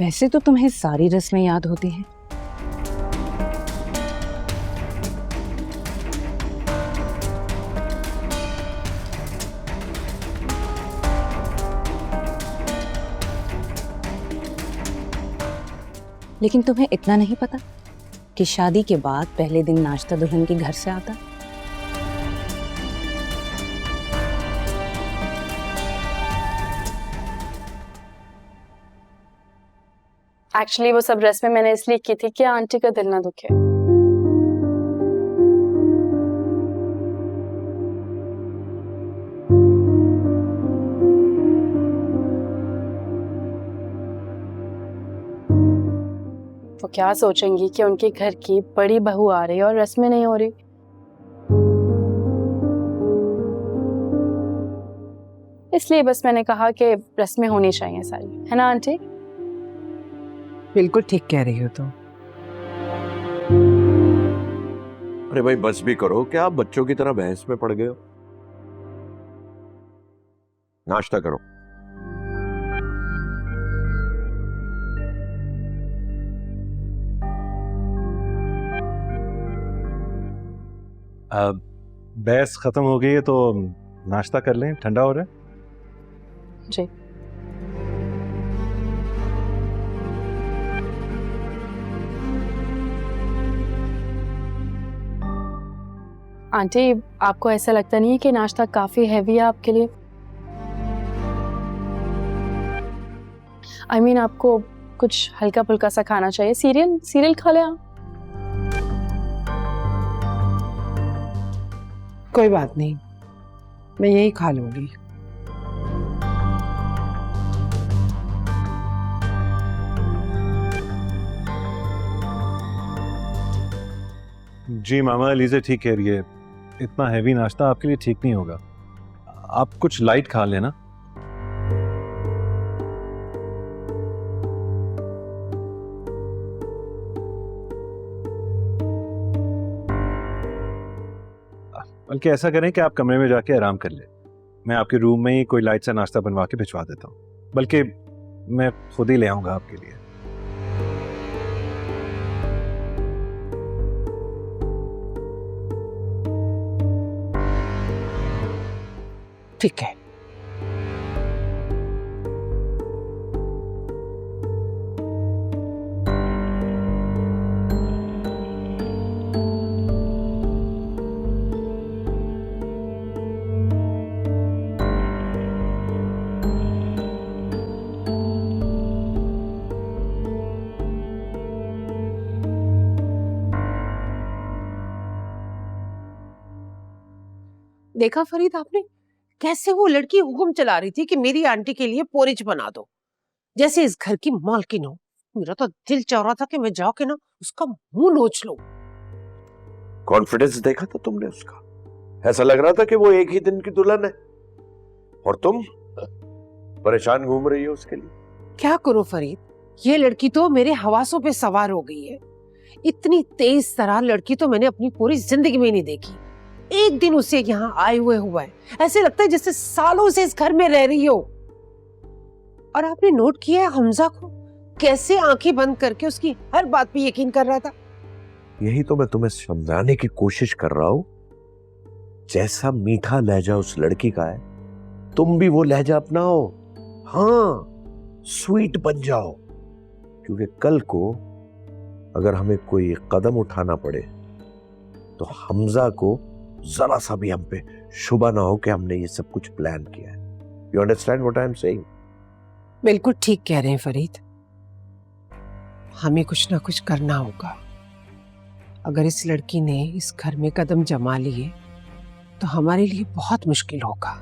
वैसे तो तुम्हें सारी रस्में याद होती हैं। लेकिन तुम्हें इतना नहीं पता कि शादी के बाद पहले दिन नाश्ता दुल्हन के घर से आता। एक्चुअली वो सब रस्में मैंने इसलिए की थी कि आंटी का दिल ना दुखे। वो क्या सोचेंगी कि उनके घर की बड़ी बहू आ रही है और रस्में नहीं हो रही। इसलिए बस मैंने कहा कि रस्में होनी चाहिए सारी, है ना आंटी? बिल्कुल ठीक कह रही हो तुम। अरे भाई बस भी करो, क्या आप बच्चों की तरह बहस में पड़ गए हो? नाश्ता करो। बहस खत्म हो गई है तो नाश्ता कर लें, ठंडा हो रहा है। जी। आंटी, आपको ऐसा लगता नहीं है कि नाश्ता काफी हैवी है आपके लिए? I mean, आपको कुछ हल्का फुल्का सा खाना चाहिए। सीरियल खा ले आप। कोई बात नहीं, मैं यही खा लूंगी। जी मामा, लीजिए, ठीक कह रही है, इतना हैवी नाश्ता आपके लिए ठीक नहीं होगा। आप कुछ लाइट खा लेना। बल्कि ऐसा करें कि आप कमरे में जाके आराम कर लें, मैं आपके रूम में ही कोई लाइट सा नाश्ता बनवा के भिजवा देता हूँ। बल्कि मैं खुद ही ले आऊंगा आपके लिए। ठीक है। देखा फरीद आपने कैसे वो लड़की हुक्म चला रही थी कि मेरी आंटी के लिए पोरिच बना दो, जैसे इस घर की मालकिन हो। मेरा तो दिल चाह रहा था कि मैं जाके ना उसका मुंह नोच लूं। कॉन्फिडेंस देखा था तुमने उसका? ऐसा लग रहा था कि वो एक ही दिन की दुल्हन है और तुम परेशान घूम रही हो उसके लिए। क्या करो फरीद, ये लड़की तो मेरे हवासों पे सवार हो गई है। इतनी तेज तरार लड़की तो मैंने अपनी पूरी जिंदगी में नहीं देखी। एक दिन उसे यहाँ आए हुआ है, ऐसे लगता है जैसे सालों से इस घर में रह रही हो। और आपने नोट किया है हमजा को कैसे आंखें बंद करके उसकी हर बात पे यकीन कर रहा था। यही तो मैं तुम्हें समझाने की कोशिश कर रहा हूं। जैसा मीठा लहजा उस लड़की का है, तुम भी वो लहजा अपनाओ। हाँ, स्वीट बन जाओ, क्योंकि कल को अगर हमें कोई कदम उठाना पड़े तो हमजा को जरा सा भी हम पे शुबा ना हो कि हमने ये सब कुछ प्लान किया है। You understand what I am saying? बिल्कुल ठीक कह रहे हैं फरीद, हमें कुछ ना कुछ करना होगा। अगर इस लड़की ने इस घर में कदम जमा लिए तो हमारे लिए बहुत मुश्किल होगा।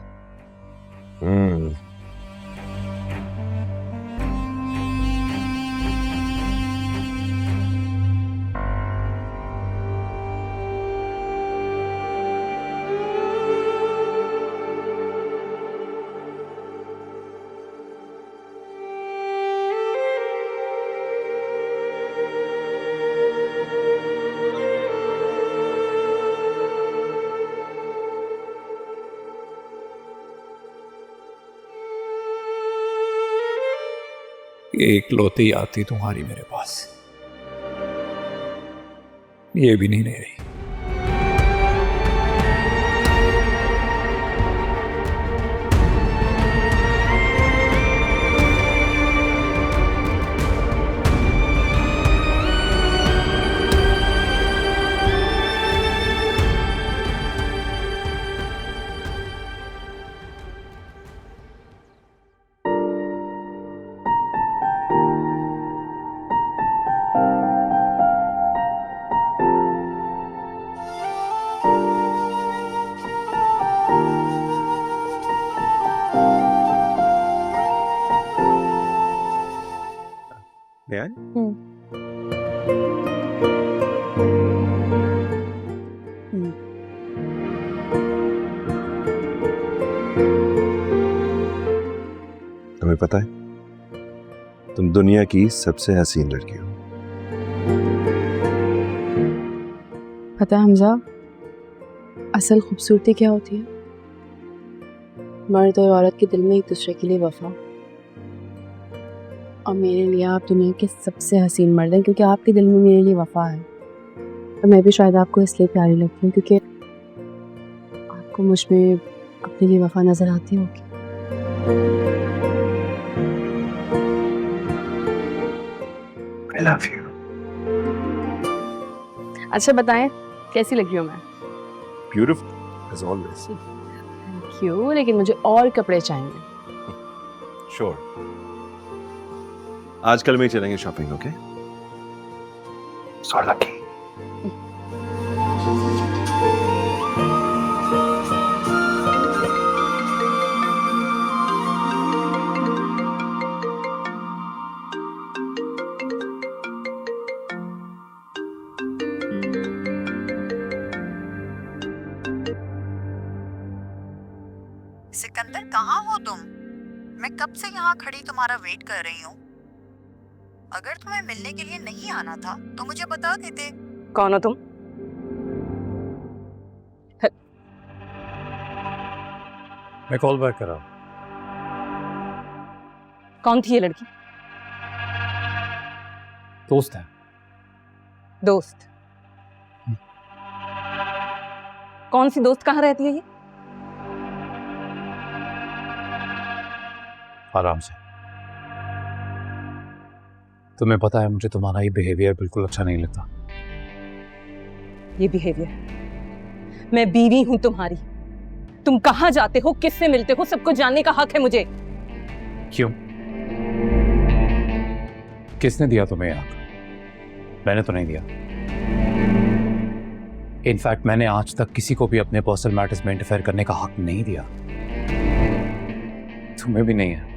ये इकलौती आती तुम्हारी मेरे पास, ये भी नहीं ले रही। तुम्हें पता है, तुम दुनिया की सबसे हसीन लड़की हो। पता है हमजा, असल खूबसूरती क्या होती है? मर्द और औरत के दिल में एक दूसरे के लिए वफा। और मेरे लिए आप दुनिया के सबसे हसीन मर्द हैं, क्योंकि आपके दिल में मेरे लिए वफा है। और मैं भी शायद आपको इसलिए प्यारी लगती हूँ क्योंकि आपको मुझ में अपने लिए वफा नजर आती होगी। I love you. अच्छा बताएं, कैसी लग रही हूँ मैं? Beautiful as always. क्यों? लेकिन मुझे और कपड़े चाहिए। Sure. आज कल में ही चलेंगे shopping, okay? So lucky. Sikandar, कहाँ हो तुम? मैं कब से यहाँ खड़ी तुम्हारा वेट कर रही हूँ। अगर तुम्हें मिलने के लिए नहीं आना था तो मुझे बता देते। कौन हो तुम? मैं कॉल बैक कर रहा हूँ। कौन थी ये लड़की? दोस्त है। दोस्त? कौन सी दोस्त? कहाँ रहती है ये? आराम से। तुम्हें पता है मुझे तुम्हारा ये बिहेवियर बिल्कुल अच्छा नहीं लगता। ये बिहेवियर? मैं बीवी हूं तुम्हारी। तुम कहाँ जाते हो, किससे मिलते हो, सबको जानने का हक है मुझे। क्यों? किसने दिया तुम्हें ये हक? मैंने तो नहीं दिया। इनफैक्ट मैंने आज तक किसी को भी अपने पर्सनल मैटर्स में इंटरफेयर करने का हक नहीं दिया। तुम्हें भी नहीं है।